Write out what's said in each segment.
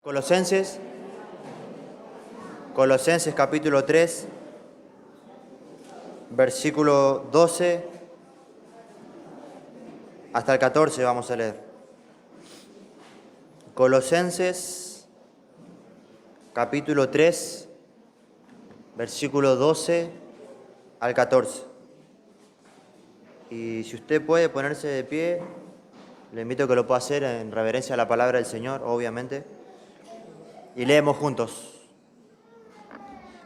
Colosenses capítulo 3, versículo 12 hasta el 14 vamos a leer. Colosenses capítulo 3, versículo 12 al 14. Y si usted puede ponerse de pie, le invito a que lo pueda hacer en reverencia a la palabra del Señor, obviamente. Y leemos juntos.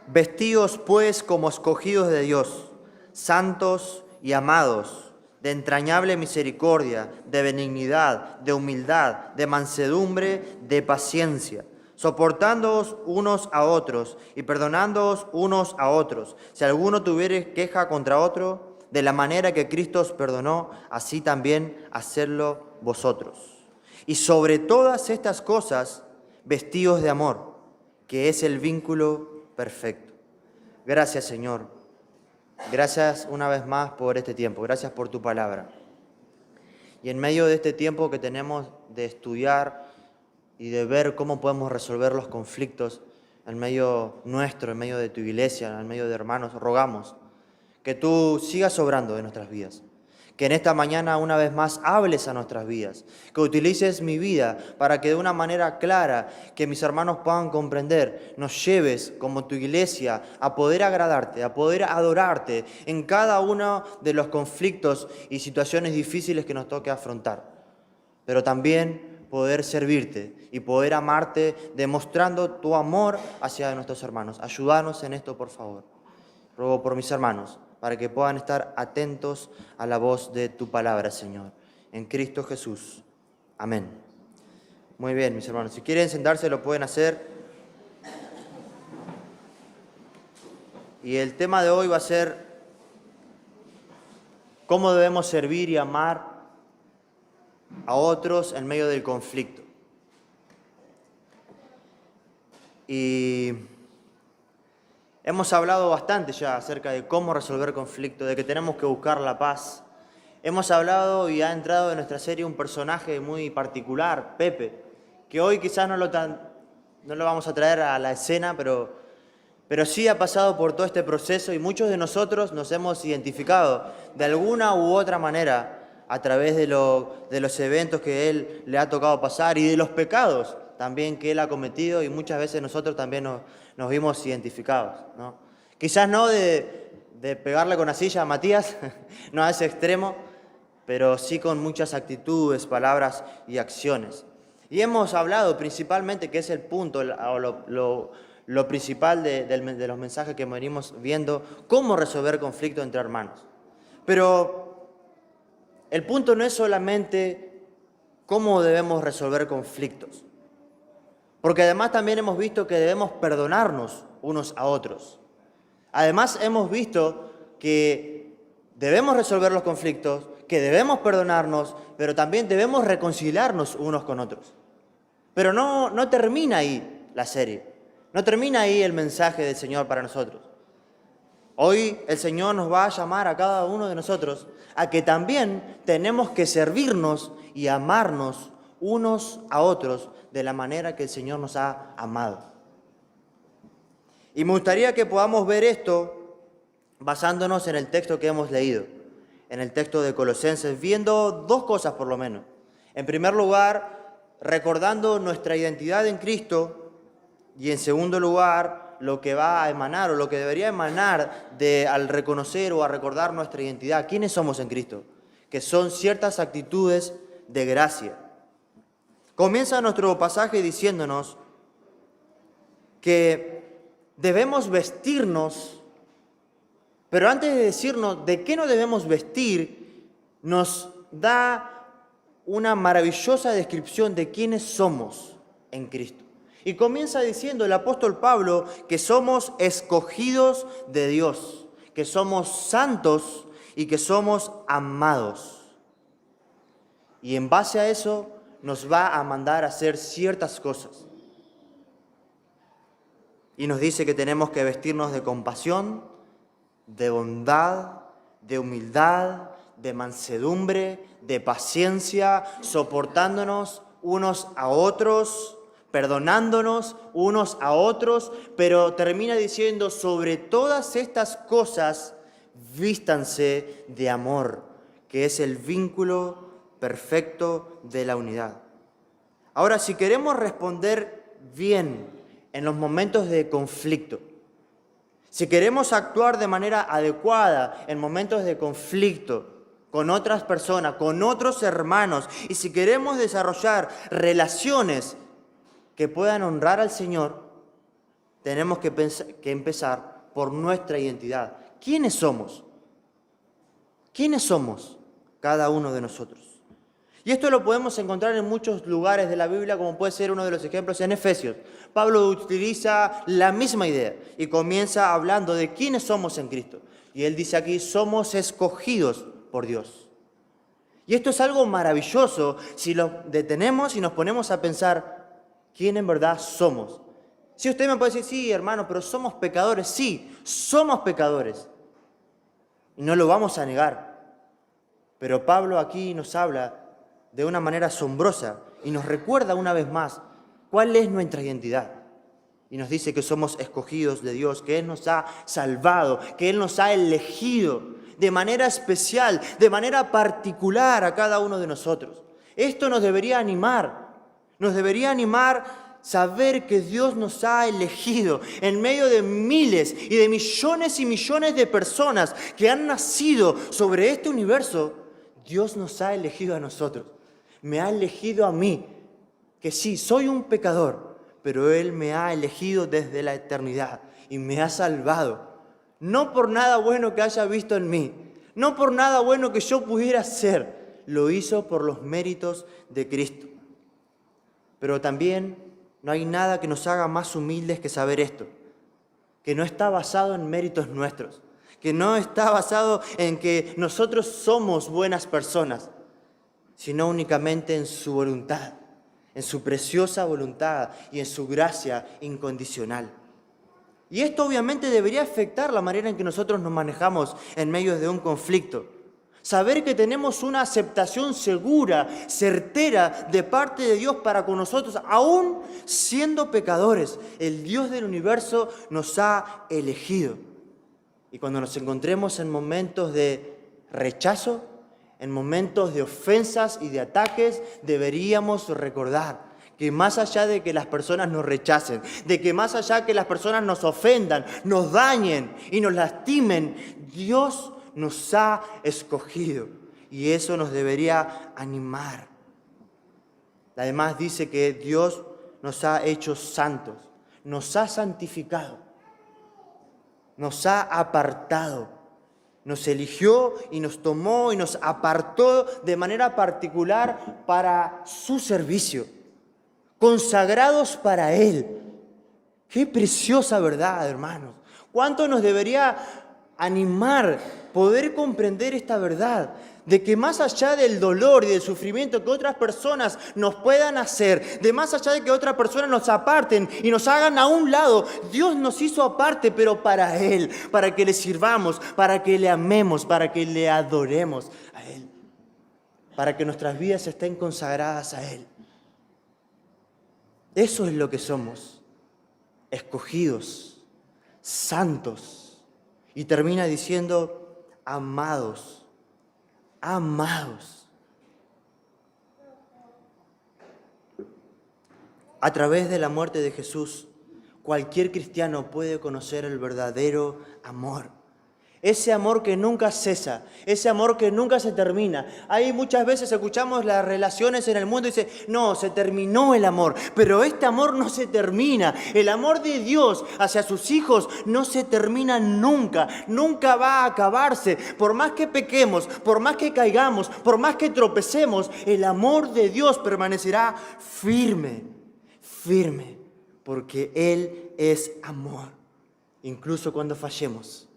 Vestíos pues como escogidos de Dios, santos y amados, de entrañable misericordia, de benignidad, de humildad, de mansedumbre, de paciencia, soportándoos unos a otros y perdonándoos unos a otros. Si alguno tuviere queja contra otro, de la manera que Cristo os perdonó, así también hacedlo vosotros. Y sobre todas estas cosas, vestíos de amor, que es el vínculo perfecto. Gracias, Señor. Gracias una vez más por este tiempo. Gracias por tu palabra. Y en medio de este tiempo que tenemos de estudiar y de ver cómo podemos resolver los conflictos en medio nuestro, en medio de tu iglesia, en medio de hermanos, rogamos que tú sigas obrando en nuestras vidas. Que en esta mañana una vez más hables a nuestras vidas, que utilices mi vida para que de una manera clara, que mis hermanos puedan comprender, nos lleves como tu iglesia a poder agradarte, a poder adorarte en cada uno de los conflictos y situaciones difíciles que nos toque afrontar. Pero también poder servirte y poder amarte demostrando tu amor hacia nuestros hermanos. Ayúdanos en esto, por favor. Ruego por mis hermanos, para que puedan estar atentos a la voz de tu palabra, Señor. En Cristo Jesús. Amén. Muy bien, mis hermanos. Si quieren sentarse, lo pueden hacer. Y el tema de hoy va a ser cómo debemos servir y amar a otros en medio del conflicto. Y hemos hablado bastante ya acerca de cómo resolver conflictos, de que tenemos que buscar la paz. Hemos hablado y ha entrado en nuestra serie un personaje muy particular, Pepe, que hoy quizás no lo vamos a traer a la escena, pero sí ha pasado por todo este proceso y muchos de nosotros nos hemos identificado de alguna u otra manera a través de los eventos que él le ha tocado pasar y de los pecados también que él ha cometido, y muchas veces nosotros también nos vimos identificados, ¿no? Quizás no de pegarle con la silla a Matías, no a ese extremo, pero sí con muchas actitudes, palabras y acciones. Y hemos hablado principalmente, que es el punto, lo principal de los mensajes que venimos viendo, cómo resolver conflictos entre hermanos. Pero el punto no es solamente cómo debemos resolver conflictos, porque además también hemos visto que debemos perdonarnos unos a otros. Además hemos visto que debemos resolver los conflictos, que debemos perdonarnos, pero también debemos reconciliarnos unos con otros. Pero no termina ahí la serie, no termina ahí el mensaje del Señor para nosotros. Hoy el Señor nos va a llamar a cada uno de nosotros a que también tenemos que servirnos y amarnos unos a otros de la manera que el Señor nos ha amado. Y me gustaría que podamos ver esto basándonos en el texto que hemos leído, en el texto de Colosenses, viendo dos cosas por lo menos. En primer lugar, recordando nuestra identidad en Cristo, y en segundo lugar, lo que va a emanar o lo que debería emanar al reconocer o a recordar nuestra identidad. ¿Quiénes somos en Cristo? Que son ciertas actitudes de gracia. Comienza nuestro pasaje diciéndonos que debemos vestirnos, pero antes de decirnos de qué nos debemos vestir, nos da una maravillosa descripción de quiénes somos en Cristo. Y comienza diciendo el apóstol Pablo que somos escogidos de Dios, que somos santos y que somos amados. Y en base a eso nos va a mandar a hacer ciertas cosas. Y nos dice que tenemos que vestirnos de compasión, de bondad, de humildad, de mansedumbre, de paciencia, soportándonos unos a otros, perdonándonos unos a otros, pero termina diciendo, sobre todas estas cosas, vístanse de amor, que es el vínculo perfecto de la unidad. Ahora, si queremos responder bien en los momentos de conflicto, si queremos actuar de manera adecuada en momentos de conflicto con otras personas, con otros hermanos, y si queremos desarrollar relaciones que puedan honrar al Señor, tenemos que empezar por nuestra identidad. ¿Quiénes somos? ¿Quiénes somos cada uno de nosotros? Y esto lo podemos encontrar en muchos lugares de la Biblia, como puede ser uno de los ejemplos en Efesios. Pablo utiliza la misma idea y comienza hablando de quiénes somos en Cristo. Y él dice aquí, somos escogidos por Dios. Y esto es algo maravilloso si lo detenemos y nos ponemos a pensar quién en verdad somos. Si usted me puede decir, sí, hermano, pero somos pecadores. Sí, somos pecadores. Y no lo vamos a negar. Pero Pablo aquí nos habla de una manera asombrosa y nos recuerda una vez más cuál es nuestra identidad. Y nos dice que somos escogidos de Dios, que Él nos ha salvado, que Él nos ha elegido de manera especial, de manera particular a cada uno de nosotros. Esto nos debería animar saber que Dios nos ha elegido en medio de miles y millones de personas que han nacido sobre este universo. Dios nos ha elegido a nosotros. Me ha elegido a mí, que sí, soy un pecador, pero Él me ha elegido desde la eternidad y me ha salvado. No por nada bueno que haya visto en mí, no por nada bueno que yo pudiera hacer, lo hizo por los méritos de Cristo. Pero también no hay nada que nos haga más humildes que saber esto, que no está basado en méritos nuestros, que no está basado en que nosotros somos buenas personas, sino únicamente en su voluntad, en su preciosa voluntad y en su gracia incondicional. Y esto obviamente debería afectar la manera en que nosotros nos manejamos en medio de un conflicto. Saber que tenemos una aceptación segura, certera de parte de Dios para con nosotros, aún siendo pecadores. El Dios del universo nos ha elegido. Y cuando nos encontremos en momentos de rechazo, en momentos de ofensas y de ataques, deberíamos recordar que más allá de que las personas nos rechacen, de que más allá de que las personas nos ofendan, nos dañen y nos lastimen, Dios nos ha escogido y eso nos debería animar. Además dice que Dios nos ha hecho santos, nos ha santificado, nos ha apartado. Nos eligió y nos tomó y nos apartó de manera particular para su servicio, consagrados para Él. Qué preciosa verdad, hermanos. ¿Cuánto nos debería animar poder comprender esta verdad? De que más allá del dolor y del sufrimiento que otras personas nos puedan hacer, de más allá de que otras personas nos aparten y nos hagan a un lado, Dios nos hizo aparte, pero para Él, para que le sirvamos, para que le amemos, para que le adoremos a Él, para que nuestras vidas estén consagradas a Él. Eso es lo que somos, escogidos, santos. Y termina diciendo, amados. Amados. A través de la muerte de Jesús, cualquier cristiano puede conocer el verdadero amor. Ese amor que nunca cesa, ese amor que nunca se termina. Ahí muchas veces escuchamos las relaciones en el mundo y dicen, no, se terminó el amor, pero este amor no se termina. El amor de Dios hacia sus hijos no se termina nunca, nunca va a acabarse. Por más que pequemos, por más que caigamos, por más que tropecemos, el amor de Dios permanecerá firme, firme, porque Él es amor. Incluso cuando fallemos,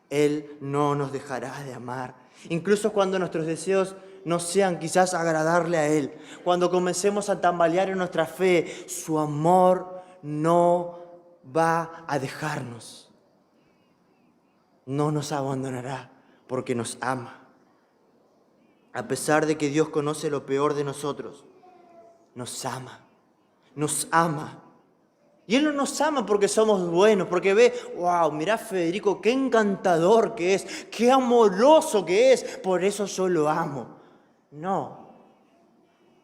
Él no nos dejará de amar. Incluso cuando nuestros deseos no sean quizás agradarle a Él. Cuando comencemos a tambalear en nuestra fe, su amor no va a dejarnos. No nos abandonará porque nos ama. A pesar de que Dios conoce lo peor de nosotros, nos ama. nos ama. Y Él no nos ama porque somos buenos, porque ve, wow, mirá Federico, qué encantador que es, qué amoroso que es, por eso yo lo amo. No,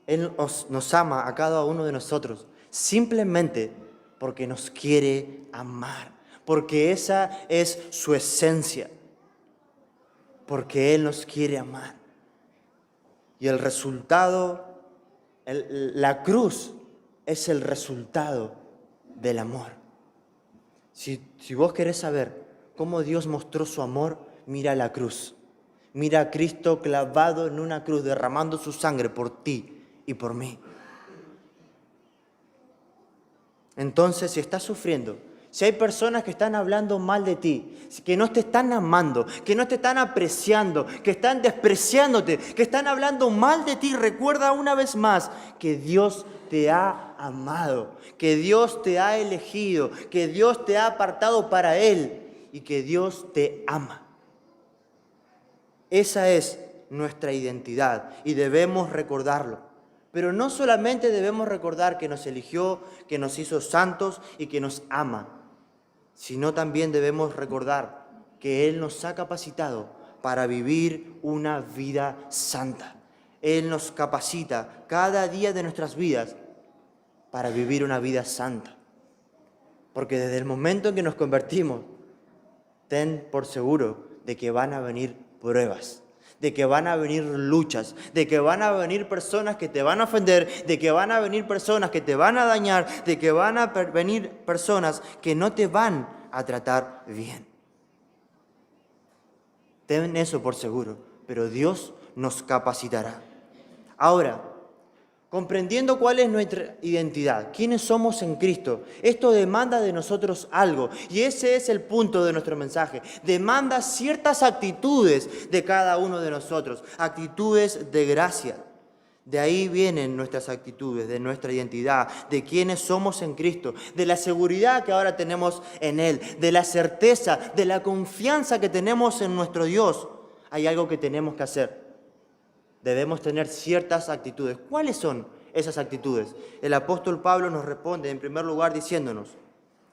Él nos ama a cada uno de nosotros, simplemente porque nos quiere amar, porque esa es su esencia, porque Él nos quiere amar. Y el resultado, la cruz es el resultado del amor. Si vos querés saber cómo Dios mostró su amor, mira la cruz. Mira a Cristo clavado en una cruz, derramando su sangre por ti y por mí. Entonces, si estás sufriendo, si hay personas que están hablando mal de ti, que no te están amando, que no te están apreciando, que están despreciándote, que están hablando mal de ti, recuerda una vez más que Dios te ha amado, que Dios te ha elegido, que Dios te ha apartado para Él y que Dios te ama. Esa es nuestra identidad y debemos recordarlo. Pero no solamente debemos recordar que nos eligió, que nos hizo santos y que nos ama, sino también debemos recordar que Él nos ha capacitado para vivir una vida santa. Él nos capacita cada día de nuestras vidas para vivir una vida santa. Porque desde el momento en que nos convertimos, ten por seguro de que van a venir pruebas, de que van a venir luchas, de que van a venir personas que te van a ofender, de que van a venir personas que te van a dañar, de que van a venir personas que no te van a tratar bien. Ten eso por seguro, pero Dios nos capacitará. Ahora, comprendiendo cuál es nuestra identidad, quiénes somos en Cristo, esto demanda de nosotros algo. Y ese es el punto de nuestro mensaje. Demanda ciertas actitudes de cada uno de nosotros, actitudes de gracia. De ahí vienen nuestras actitudes, de nuestra identidad, de quiénes somos en Cristo, de la seguridad que ahora tenemos en Él, de la certeza, de la confianza que tenemos en nuestro Dios. Hay algo que tenemos que hacer. Debemos tener ciertas actitudes. ¿Cuáles son esas actitudes? El apóstol Pablo nos responde en primer lugar diciéndonos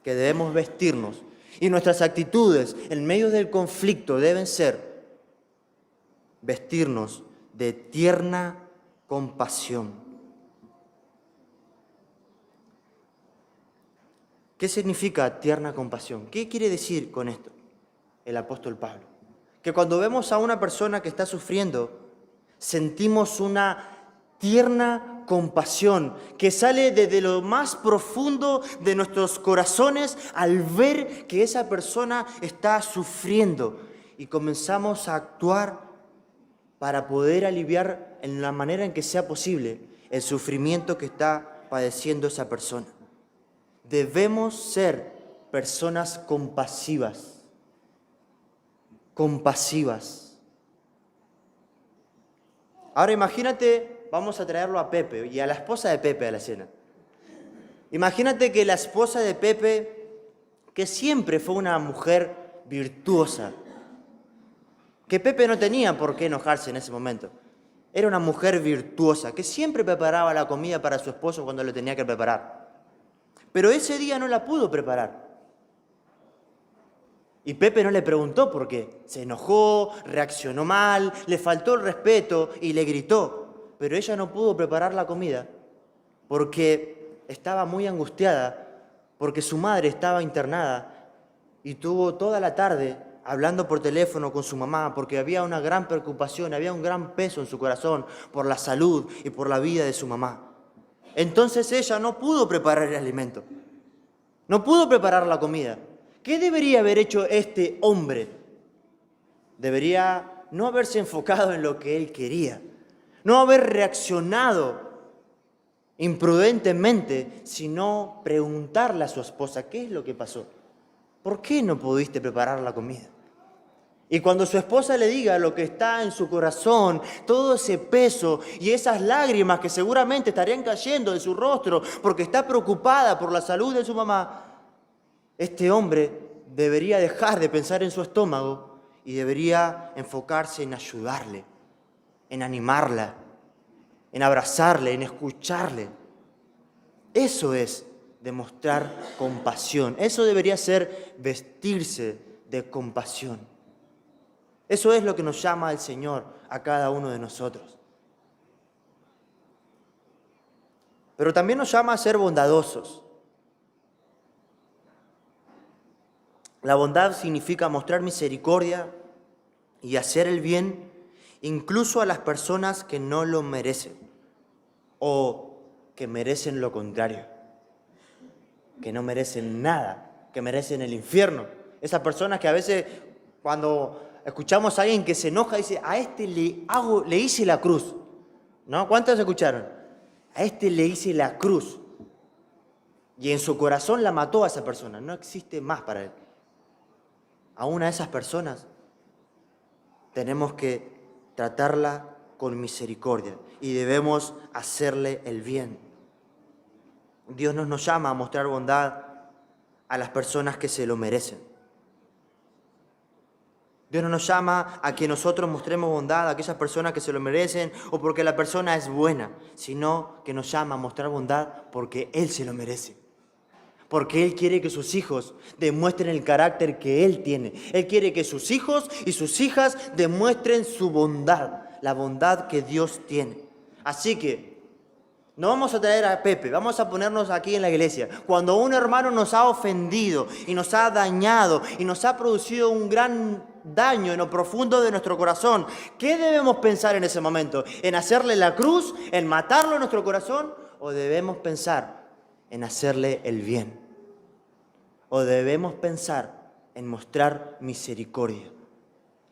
que debemos vestirnos. Y nuestras actitudes en medio del conflicto deben ser vestirnos de tierna compasión. ¿Qué significa tierna compasión? ¿Qué quiere decir con esto el apóstol Pablo? Que cuando vemos a una persona que está sufriendo, sentimos una tierna compasión que sale desde lo más profundo de nuestros corazones al ver que esa persona está sufriendo y comenzamos a actuar para poder aliviar en la manera en que sea posible el sufrimiento que está padeciendo esa persona. Debemos ser personas compasivas. Ahora imagínate, vamos a traerlo a Pepe y a la esposa de Pepe a la cena. Imagínate que la esposa de Pepe, que siempre fue una mujer virtuosa, que Pepe no tenía por qué enojarse en ese momento. Era una mujer virtuosa, que siempre preparaba la comida para su esposo cuando le tenía que preparar. Pero ese día no la pudo preparar. Y Pepe no le preguntó por qué. Se enojó, reaccionó mal, le faltó el respeto y le gritó. Pero ella no pudo preparar la comida porque estaba muy angustiada, porque su madre estaba internada y tuvo toda la tarde hablando por teléfono con su mamá porque había una gran preocupación, había un gran peso en su corazón por la salud y por la vida de su mamá. Entonces ella no pudo preparar el alimento, no pudo preparar la comida. ¿Qué debería haber hecho este hombre? Debería no haberse enfocado en lo que él quería, no haber reaccionado imprudentemente, sino preguntarle a su esposa, ¿qué es lo que pasó? ¿Por qué no pudiste preparar la comida? Y cuando su esposa le diga lo que está en su corazón, todo ese peso y esas lágrimas que seguramente estarían cayendo de su rostro porque está preocupada por la salud de su mamá, este hombre debería dejar de pensar en su estómago y debería enfocarse en ayudarle, en animarla, en abrazarle, en escucharle. Eso es demostrar compasión. Eso debería ser vestirse de compasión. Eso es lo que nos llama el Señor a cada uno de nosotros. Pero también nos llama a ser bondadosos. La bondad significa mostrar misericordia y hacer el bien incluso a las personas que no lo merecen o que merecen lo contrario, que no merecen nada, que merecen el infierno. Esas personas que a veces cuando escuchamos a alguien que se enoja dice, a este le hice la cruz, ¿no? ¿Cuántos escucharon? A este le hice la cruz y en su corazón la mató a esa persona, no existe más para él. Aún a esas personas tenemos que tratarla con misericordia y debemos hacerle el bien. Dios no nos llama a mostrar bondad a las personas que se lo merecen. Dios no nos llama a que nosotros mostremos bondad a aquellas personas que se lo merecen o porque la persona es buena, sino que nos llama a mostrar bondad porque Él se lo merece. Porque Él quiere que sus hijos demuestren el carácter que Él tiene. Él quiere que sus hijos y sus hijas demuestren su bondad, la bondad que Dios tiene. Así que no vamos a traer a Pepe, vamos a ponernos aquí en la iglesia. Cuando un hermano nos ha ofendido y nos ha dañado y nos ha producido un gran daño en lo profundo de nuestro corazón, ¿qué debemos pensar en ese momento? ¿En hacerle la cruz? ¿En matarlo en nuestro corazón? ¿O debemos pensar en hacerle el bien? ¿O debemos pensar en mostrar misericordia?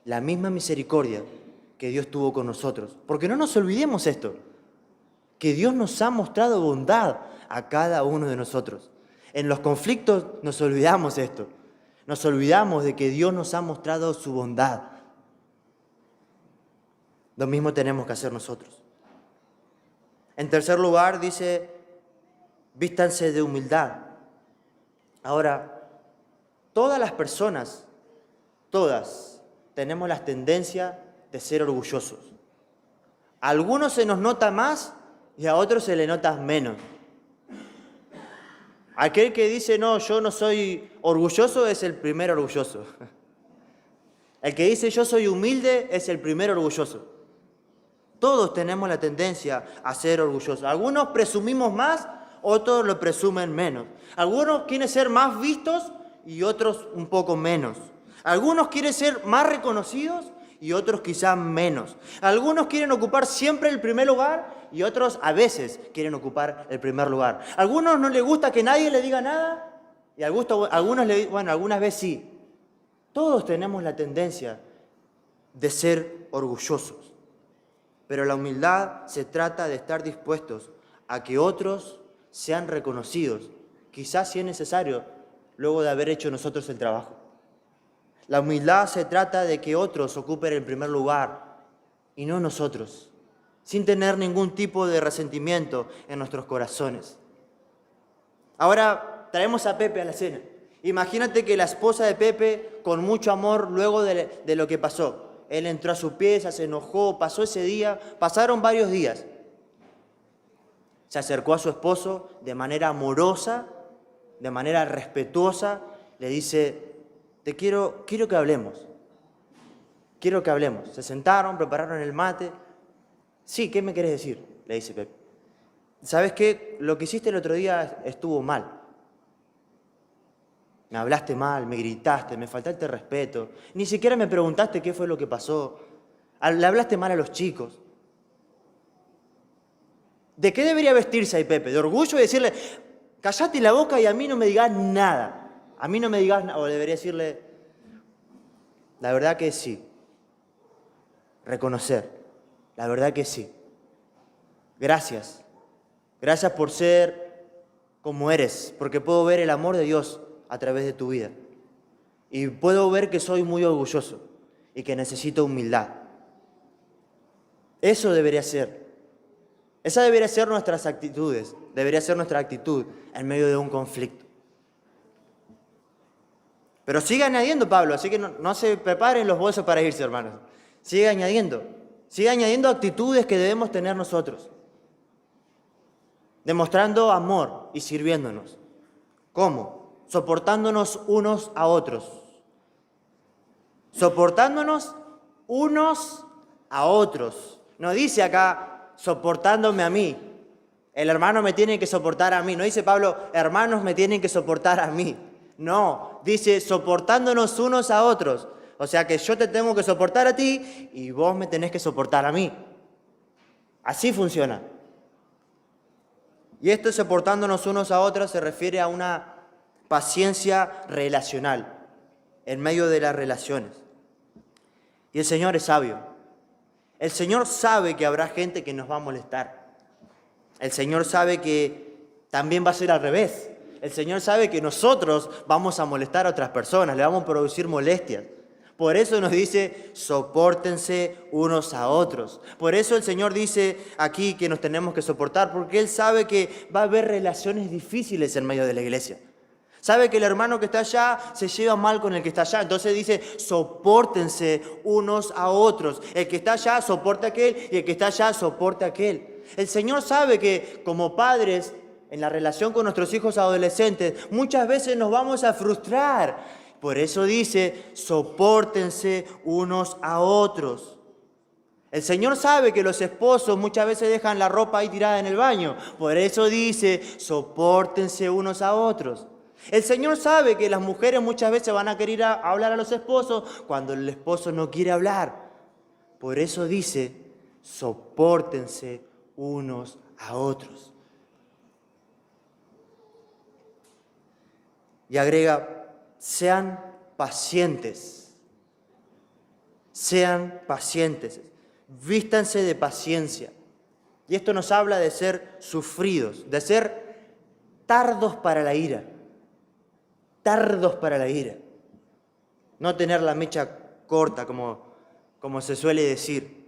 La misma misericordia que Dios tuvo con nosotros. Porque no nos olvidemos esto, que Dios nos ha mostrado bondad a cada uno de nosotros. En los conflictos nos olvidamos esto. Nos olvidamos de que Dios nos ha mostrado su bondad. Lo mismo tenemos que hacer nosotros. En tercer lugar, dice, vístanse de humildad. Ahora, todas las personas, todas, tenemos la tendencia de ser orgullosos. A algunos se nos nota más y a otros se le nota menos. Aquel que dice, no, yo no soy orgulloso, es el primer orgulloso. El que dice, yo soy humilde, es el primer orgulloso. Todos tenemos la tendencia a ser orgullosos. Algunos presumimos más, otros lo presumen menos. Algunos quieren ser más vistos y otros un poco menos. Algunos quieren ser más reconocidos y otros quizás menos. Algunos quieren ocupar siempre el primer lugar y otros a veces quieren ocupar el primer lugar. A algunos no les gusta que nadie le diga nada y algunas veces sí. Todos tenemos la tendencia de ser orgullosos. Pero la humildad se trata de estar dispuestos a que otros sean reconocidos, quizás si es necesario, luego de haber hecho nosotros el trabajo. La humildad se trata de que otros ocupen el primer lugar y no nosotros, sin tener ningún tipo de resentimiento en nuestros corazones. Ahora traemos a Pepe a la cena. Imagínate que la esposa de Pepe, con mucho amor, luego de lo que pasó, él entró a su pieza, se enojó, pasó ese día, pasaron varios días. Se acercó a su esposo de manera amorosa, de manera respetuosa, le dice, quiero que hablemos. Quiero que hablemos. Se sentaron, prepararon el mate. Sí, ¿qué me querés decir?, le dice Pepe. ¿Sabes qué? Lo que hiciste el otro día estuvo mal. Me hablaste mal, me gritaste, me faltaste respeto. Ni siquiera me preguntaste qué fue lo que pasó. Le hablaste mal a los chicos. ¿De qué debería vestirse ahí Pepe? ¿De orgullo y decirle, callate la boca y a mí no me digas nada? A mí no me digas nada. O debería decirle, la verdad que sí. Reconocer, la verdad que sí. Gracias. Gracias por ser como eres, porque puedo ver el amor de Dios a través de tu vida. Y puedo ver que soy muy orgulloso y que necesito humildad. Eso debería ser. Esa debería ser nuestras actitudes, debería ser nuestra actitud en medio de un conflicto. Pero sigue añadiendo Pablo, así que no se preparen los bolsos para irse, hermanos. Sigue añadiendo actitudes que debemos tener nosotros. demostrando amor y sirviéndonos. ¿Cómo? Soportándonos unos a otros. Soportándonos unos a otros. No dice acá, soportándome a mí. El hermano me tiene que soportar a mí. No dice Pablo, hermanos me tienen que soportar a mí. No, dice soportándonos unos a otros. O sea que yo te tengo que soportar a ti y vos me tenés que soportar a mí. Así funciona. Y esto soportándonos unos a otros se refiere a una paciencia relacional en medio de las relaciones. Y el Señor es sabio. El Señor sabe que habrá gente que nos va a molestar. El Señor sabe que también va a ser al revés. El Señor sabe que nosotros vamos a molestar a otras personas, le vamos a producir molestias. Por eso nos dice, sopórtense unos a otros. Por eso el Señor dice aquí que nos tenemos que soportar, porque Él sabe que va a haber relaciones difíciles en medio de la iglesia. Sabe que el hermano que está allá se lleva mal con el que está allá. Entonces dice, sopórtense unos a otros. El que está allá soporta a aquel y el que está allá soporta a aquel. El Señor sabe que como padres, en la relación con nuestros hijos adolescentes, muchas veces nos vamos a frustrar. Por eso dice, sopórtense unos a otros. El Señor sabe que los esposos muchas veces dejan la ropa ahí tirada en el baño. Por eso dice, sopórtense unos a otros. El Señor sabe que las mujeres muchas veces van a querer hablar a los esposos cuando el esposo no quiere hablar. Por eso dice, sopórtense unos a otros. Y agrega, sean pacientes. Sean pacientes. Vístanse de paciencia. Y esto nos habla de ser sufridos, de ser tardos para la ira. Tardos para la ira. No tener la mecha corta, como se suele decir.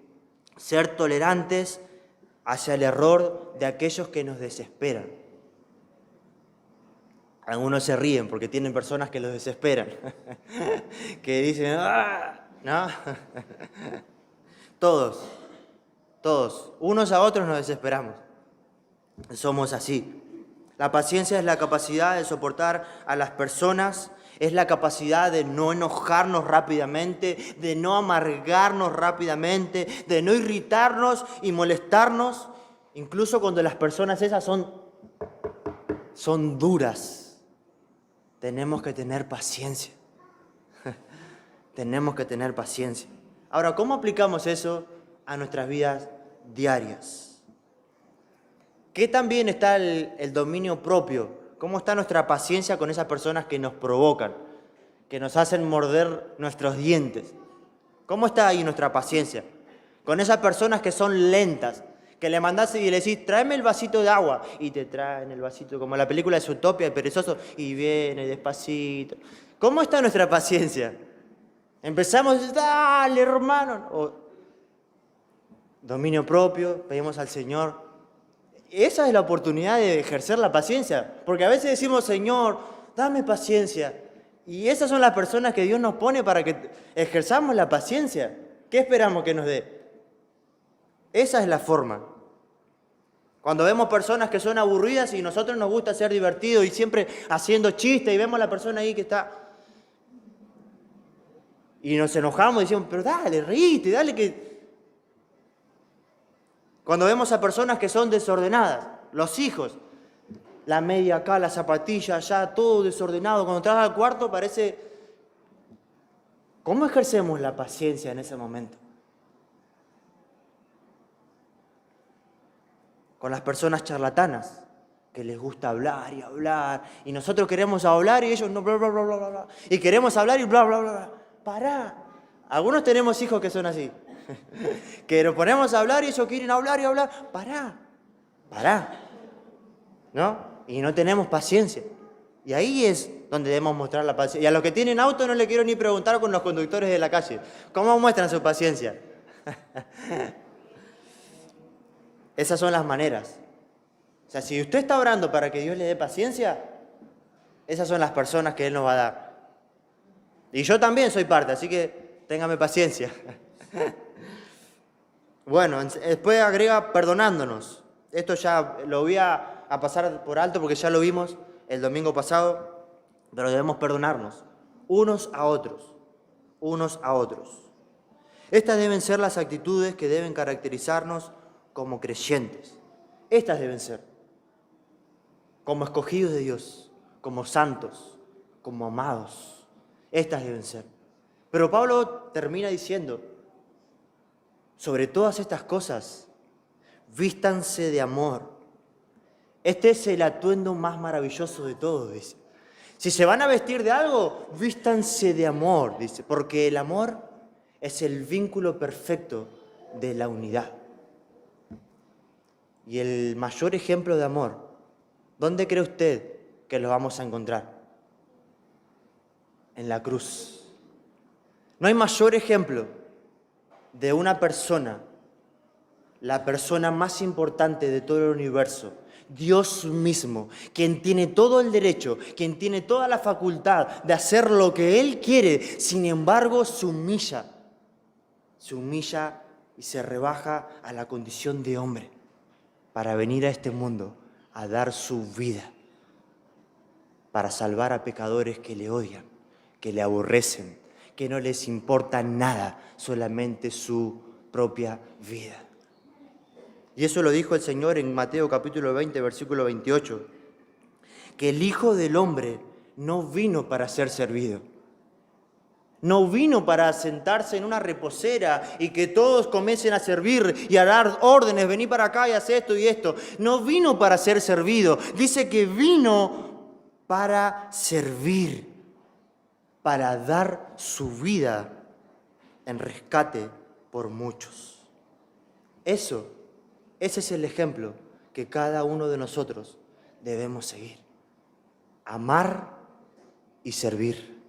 Ser tolerantes hacia el error de aquellos que nos desesperan. Algunos se ríen porque tienen personas que los desesperan. Que dicen, ¡ah! ¿No? Todos, unos a otros nos desesperamos. Somos así. La paciencia es la capacidad de soportar a las personas, es la capacidad de no enojarnos rápidamente, de no amargarnos rápidamente, de no irritarnos y molestarnos, incluso cuando las personas esas son duras. Tenemos que tener paciencia. Tenemos que tener paciencia. Ahora, ¿cómo aplicamos eso a nuestras vidas diarias? ¿Qué también está el dominio propio? ¿Cómo está nuestra paciencia con esas personas que nos provocan, que nos hacen morder nuestros dientes? ¿Cómo está ahí nuestra paciencia? Con esas personas que son lentas, que le mandás y le decís, tráeme el vasito de agua, y te traen el vasito, como la película de Zootopia, el perezoso, y viene despacito. ¿Cómo está nuestra paciencia? Empezamos a decir, dale, hermano. O, dominio propio, pedimos al Señor. Esa es la oportunidad de ejercer la paciencia, porque a veces decimos, Señor, dame paciencia. Y esas son las personas que Dios nos pone para que ejerzamos la paciencia. ¿Qué esperamos que nos dé? Esa es la forma. Cuando vemos personas que son aburridas y nosotros nos gusta ser divertidos y siempre haciendo chistes y vemos a la persona ahí que está... Y nos enojamos y decimos, pero dale, reíte, dale que... Cuando vemos a personas que son desordenadas, los hijos, la media acá, la zapatilla allá, todo desordenado. Cuando entras al cuarto parece... ¿Cómo ejercemos la paciencia en ese momento? Con las personas charlatanas, que les gusta hablar y hablar, y nosotros queremos hablar y ellos no, bla, bla, bla, bla, bla, y queremos hablar y bla, bla, bla, bla. Pará. Algunos tenemos hijos que son así. Que nos ponemos a hablar y ellos quieren hablar y hablar. Pará. ¿No? Y no tenemos paciencia. Y ahí es donde debemos mostrar la paciencia. Y a los que tienen auto no le quiero ni preguntar con los conductores de la calle. ¿Cómo muestran su paciencia? Esas son las maneras. O sea, si usted está orando para que Dios le dé paciencia, esas son las personas que Él nos va a dar. Y yo también soy parte, así que téngame paciencia. Bueno, después agrega perdonándonos. Esto ya lo voy a a pasar por alto porque ya lo vimos el domingo pasado, pero debemos perdonarnos unos a otros, unos a otros. Estas deben ser las actitudes que deben caracterizarnos como creyentes. Estas deben ser, como escogidos de Dios, como santos, como amados. Estas deben ser. Pero Pablo termina diciendo, sobre todas estas cosas, vístanse de amor. Este es el atuendo más maravilloso de todos, dice. Si se van a vestir de algo, vístanse de amor, dice, porque el amor es el vínculo perfecto de la unidad. Y el mayor ejemplo de amor, ¿dónde cree usted que lo vamos a encontrar? En la cruz. No hay mayor ejemplo de una persona, la persona más importante de todo el universo, Dios mismo, quien tiene todo el derecho, quien tiene toda la facultad de hacer lo que Él quiere, sin embargo se humilla y se rebaja a la condición de hombre para venir a este mundo a dar su vida, para salvar a pecadores que le odian, que le aborrecen, que no les importa nada, solamente su propia vida. Y eso lo dijo el Señor en Mateo capítulo 20, versículo 28, que el Hijo del Hombre no vino para ser servido. No vino para sentarse en una reposera y que todos comiencen a servir y a dar órdenes, vení para acá y haz esto y esto. No vino para ser servido. Dice que vino para servir, para dar su vida en rescate por muchos. Ese es el ejemplo que cada uno de nosotros debemos seguir. Amar y servir.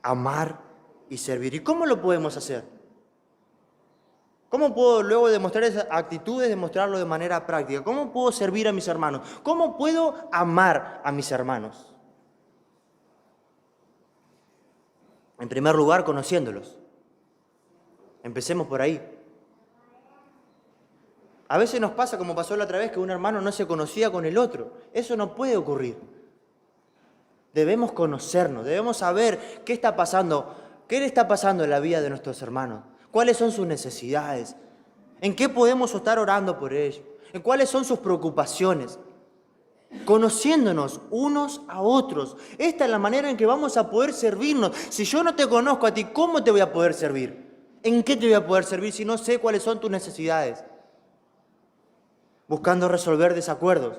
Amar y servir. ¿Y cómo lo podemos hacer? ¿Cómo puedo luego demostrar esas actitudes, demostrarlo de manera práctica? ¿Cómo puedo servir a mis hermanos? ¿Cómo puedo amar a mis hermanos? En primer lugar, conociéndolos. Empecemos por ahí. A veces nos pasa, como pasó la otra vez, que un hermano no se conocía con el otro. Eso no puede ocurrir. Debemos conocernos, debemos saber qué está pasando, qué le está pasando en la vida de nuestros hermanos, cuáles son sus necesidades, en qué podemos estar orando por ellos, en cuáles son sus preocupaciones. Conociéndonos unos a otros. Esta es la manera en que vamos a poder servirnos. Si yo no te conozco a ti, ¿cómo te voy a poder servir? ¿En qué te voy a poder servir si no sé cuáles son tus necesidades? Buscando resolver desacuerdos.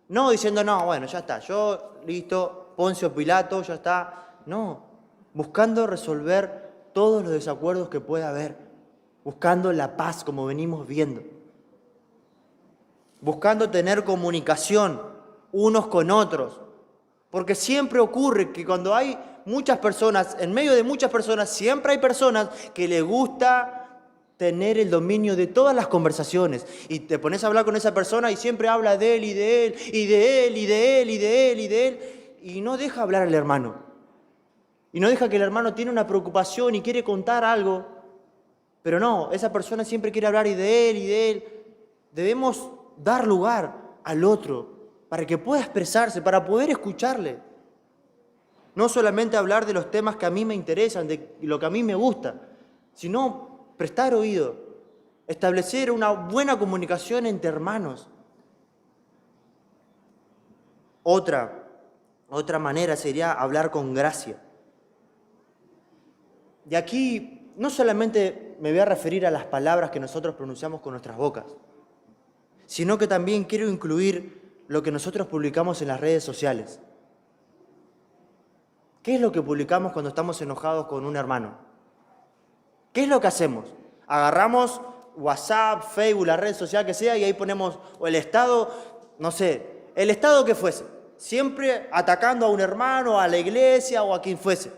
No diciendo, no, bueno, ya está, yo, listo, Poncio Pilato, ya está. No, buscando resolver todos los desacuerdos que pueda haber. Buscando la paz, como venimos viendo. Buscando tener comunicación unos con otros. Porque siempre ocurre que cuando hay muchas personas, en medio de muchas personas, siempre hay personas que les gusta tener el dominio de todas las conversaciones. Y te pones a hablar con esa persona y siempre habla de él y de él, y de él, y de él, y de él, y de él. Y no deja hablar al hermano. Y no deja que el hermano tiene una preocupación y quiere contar algo. Pero no, esa persona siempre quiere hablar y de él, y de él. Debemos dar lugar al otro para que pueda expresarse, para poder escucharle. No solamente hablar de los temas que a mí me interesan, de lo que a mí me gusta, sino prestar oído, establecer una buena comunicación entre hermanos. Otra manera sería hablar con gracia. Y aquí no solamente me voy a referir a las palabras que nosotros pronunciamos con nuestras bocas, sino que también quiero incluir lo que nosotros publicamos en las redes sociales. ¿Qué es lo que publicamos cuando estamos enojados con un hermano? ¿Qué es lo que hacemos? Agarramos WhatsApp, Facebook, la red social que sea, y ahí ponemos o el estado, no sé, el estado que fuese, siempre atacando a un hermano, a la iglesia o a quien fuese.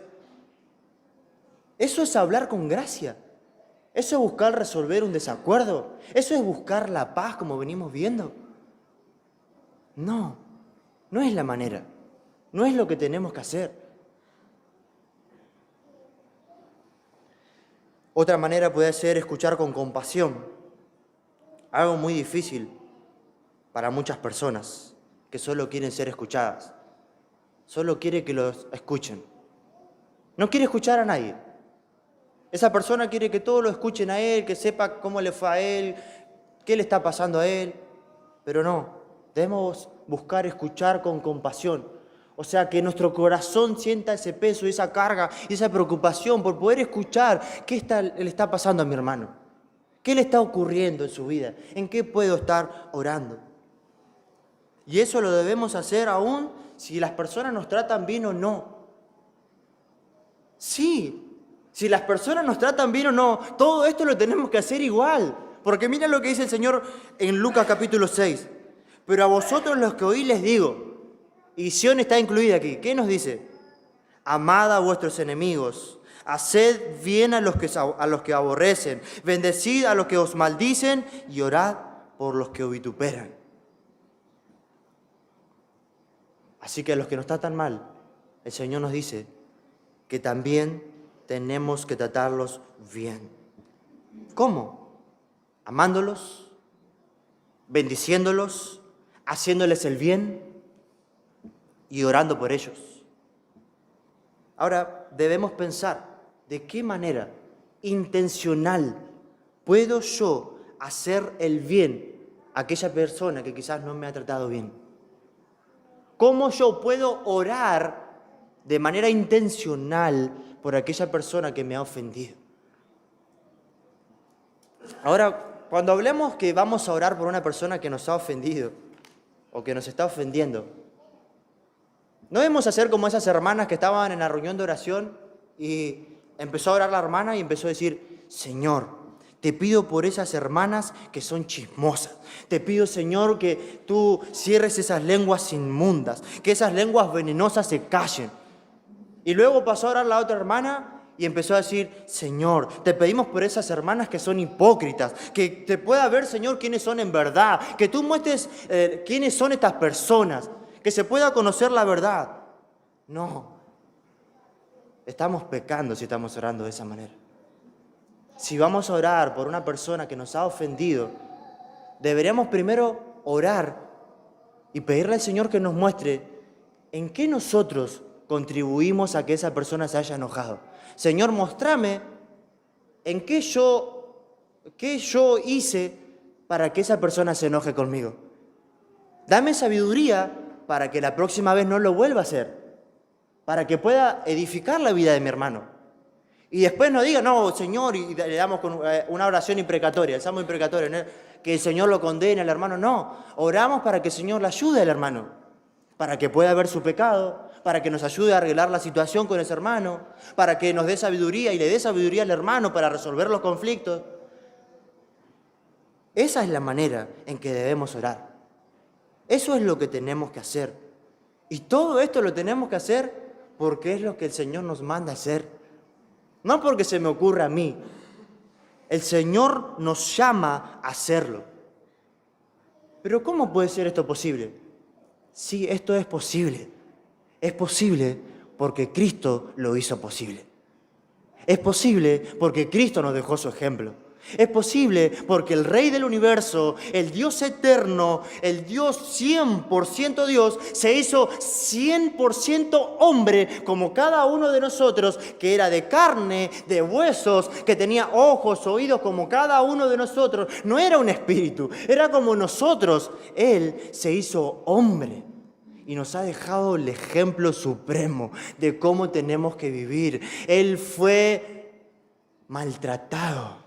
Eso es hablar con gracia. Eso es buscar resolver un desacuerdo. Eso es buscar la paz, como venimos viendo. No es la manera. No es lo que tenemos que hacer. Otra manera puede ser escuchar con compasión. Algo muy difícil. para muchas personas que solo quieren ser escuchadas. Solo quiere que los escuchen. No quiere escuchar a nadie. Esa persona quiere que todos lo escuchen a él, que sepa cómo le fue a él, qué le está pasando a él. Pero no, debemos buscar escuchar con compasión. O sea, que nuestro corazón sienta ese peso, esa carga, esa preocupación por poder escuchar qué le está pasando a mi hermano. ¿Qué le está ocurriendo en su vida? ¿En qué puedo estar orando? Y eso lo debemos hacer aún si las personas nos tratan bien o no. Sí, si las personas nos tratan bien o no, todo esto lo tenemos que hacer igual. Porque mira lo que dice el Señor en Lucas capítulo 6. Pero a vosotros los que oí les digo, y Sión está incluida aquí, ¿qué nos dice? Amad a vuestros enemigos, haced bien a los que aborrecen, bendecid a los que os maldicen y orad por los que os vituperan. Así que a los que nos tratan mal, el Señor nos dice que también tenemos que tratarlos bien. ¿Cómo? Amándolos, bendiciéndolos, haciéndoles el bien y orando por ellos. Ahora debemos pensar de qué manera intencional puedo yo hacer el bien a aquella persona que quizás no me ha tratado bien. ¿Cómo yo puedo orar de manera intencional por aquella persona que me ha ofendido? Ahora, cuando hablemos que vamos a orar por una persona que nos ha ofendido o que nos está ofendiendo, no debemos hacer como esas hermanas que estaban en la reunión de oración y empezó a orar la hermana y empezó a decir, Señor, te pido por esas hermanas que son chismosas. Te pido, Señor, que tú cierres esas lenguas inmundas, que esas lenguas venenosas se callen. Y luego pasó a orar la otra hermana y empezó a decir, Señor, te pedimos por esas hermanas que son hipócritas, que te pueda ver, Señor, quiénes son en verdad, que tú muestres quiénes son estas personas, que se pueda conocer la verdad. No, estamos pecando si estamos orando de esa manera. Si vamos a orar por una persona que nos ha ofendido, deberíamos primero orar y pedirle al Señor que nos muestre en qué nosotros contribuimos a que esa persona se haya enojado. Señor, mostrame en qué yo hice para que esa persona se enoje conmigo. Dame sabiduría para que la próxima vez no lo vuelva a hacer, para que pueda edificar la vida de mi hermano. Y después no diga, no, Señor, y le damos con una oración imprecatoria, el salmo imprecatorio, ¿no? Que el Señor lo condene al hermano. No, oramos para que el Señor le ayude al hermano, para que pueda ver su pecado, para que nos ayude a arreglar la situación con ese hermano, para que nos dé sabiduría y le dé sabiduría al hermano para resolver los conflictos. Esa es la manera en que debemos orar. Eso es lo que tenemos que hacer. Y todo esto lo tenemos que hacer porque es lo que el Señor nos manda hacer. No porque se me ocurra a mí. El Señor nos llama a hacerlo. Pero ¿cómo puede ser esto posible? Sí, esto es posible. Es posible porque Cristo lo hizo posible. Es posible porque Cristo nos dejó su ejemplo. Es posible porque el Rey del Universo, el Dios eterno, el Dios 100% Dios, se hizo 100% hombre como cada uno de nosotros, que era de carne, de huesos, que tenía ojos, oídos como cada uno de nosotros. No era un espíritu, era como nosotros. Él se hizo hombre y nos ha dejado el ejemplo supremo de cómo tenemos que vivir. Él fue maltratado.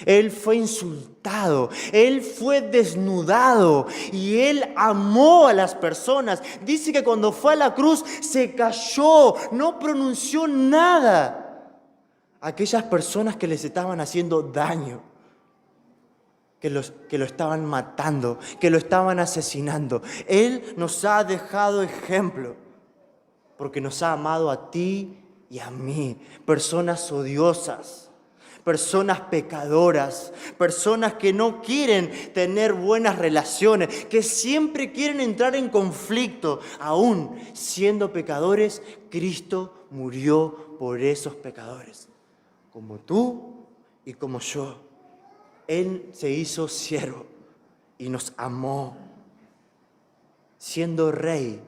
Él fue insultado, Él fue desnudado y Él amó a las personas. Dice que cuando fue a la cruz se cayó, no pronunció nada. Aquellas personas que les estaban haciendo daño, que lo estaban matando, que lo estaban asesinando. Él nos ha dejado ejemplo porque nos ha amado a ti y a mí, personas odiosas. Personas pecadoras, personas que no quieren tener buenas relaciones, que siempre quieren entrar en conflicto. Aún siendo pecadores, Cristo murió por esos pecadores, como tú y como yo. Él se hizo siervo y nos amó. siendo rey,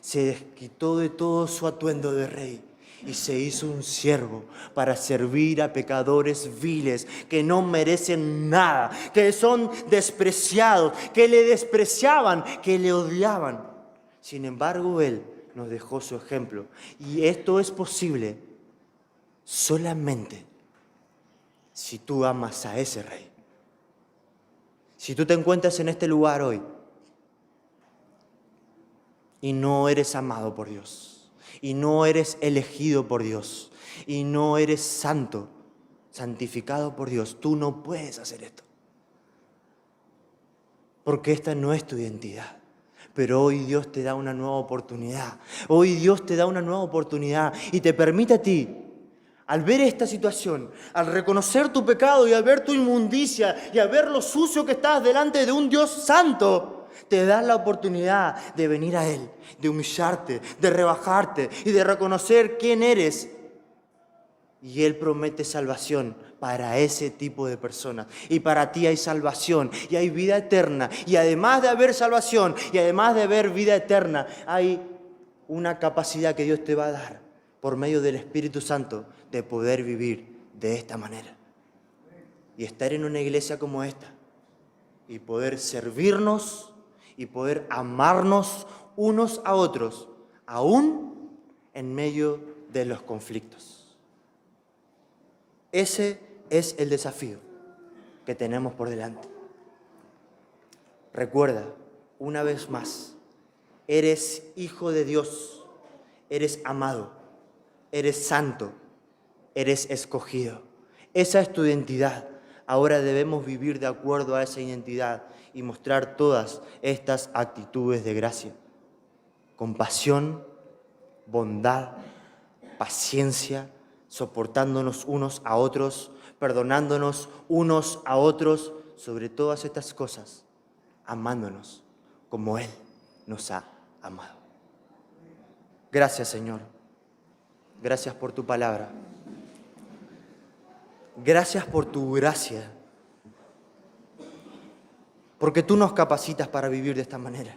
se desquitó de todo su atuendo de rey y se hizo un siervo para servir a pecadores viles que no merecen nada, que son despreciados, que le despreciaban, que le odiaban. Sin embargo, Él nos dejó su ejemplo. Y esto es posible solamente si tú amas a ese rey. Si tú te encuentras en este lugar hoy y no eres amado por Dios, y no eres elegido por Dios, y no eres santo, santificado por Dios, tú no puedes hacer esto. Porque esta no es tu identidad. Pero hoy Dios te da una nueva oportunidad. Hoy Dios te da una nueva oportunidad y te permite a ti, al ver esta situación, al reconocer tu pecado y al ver tu inmundicia y al ver lo sucio que estás delante de un Dios santo, te da la oportunidad de venir a Él, de humillarte, de rebajarte y de reconocer quién eres. Y Él promete salvación para ese tipo de personas. Y para ti hay salvación y hay vida eterna. Y además de haber salvación y además de haber vida eterna, hay una capacidad que Dios te va a dar por medio del Espíritu Santo de poder vivir de esta manera. Y estar en una iglesia como esta y poder servirnos y poder amarnos unos a otros, aún en medio de los conflictos. Ese es el desafío que tenemos por delante. Recuerda, una vez más, eres hijo de Dios, eres amado, eres santo, eres escogido. Esa es tu identidad. Ahora debemos vivir de acuerdo a esa identidad y mostrar todas estas actitudes de gracia. Compasión, bondad, paciencia, soportándonos unos a otros, perdonándonos unos a otros, sobre todas estas cosas, amándonos como Él nos ha amado. Gracias, Señor. Gracias por tu palabra. Gracias por tu gracia. Porque tú nos capacitas para vivir de esta manera.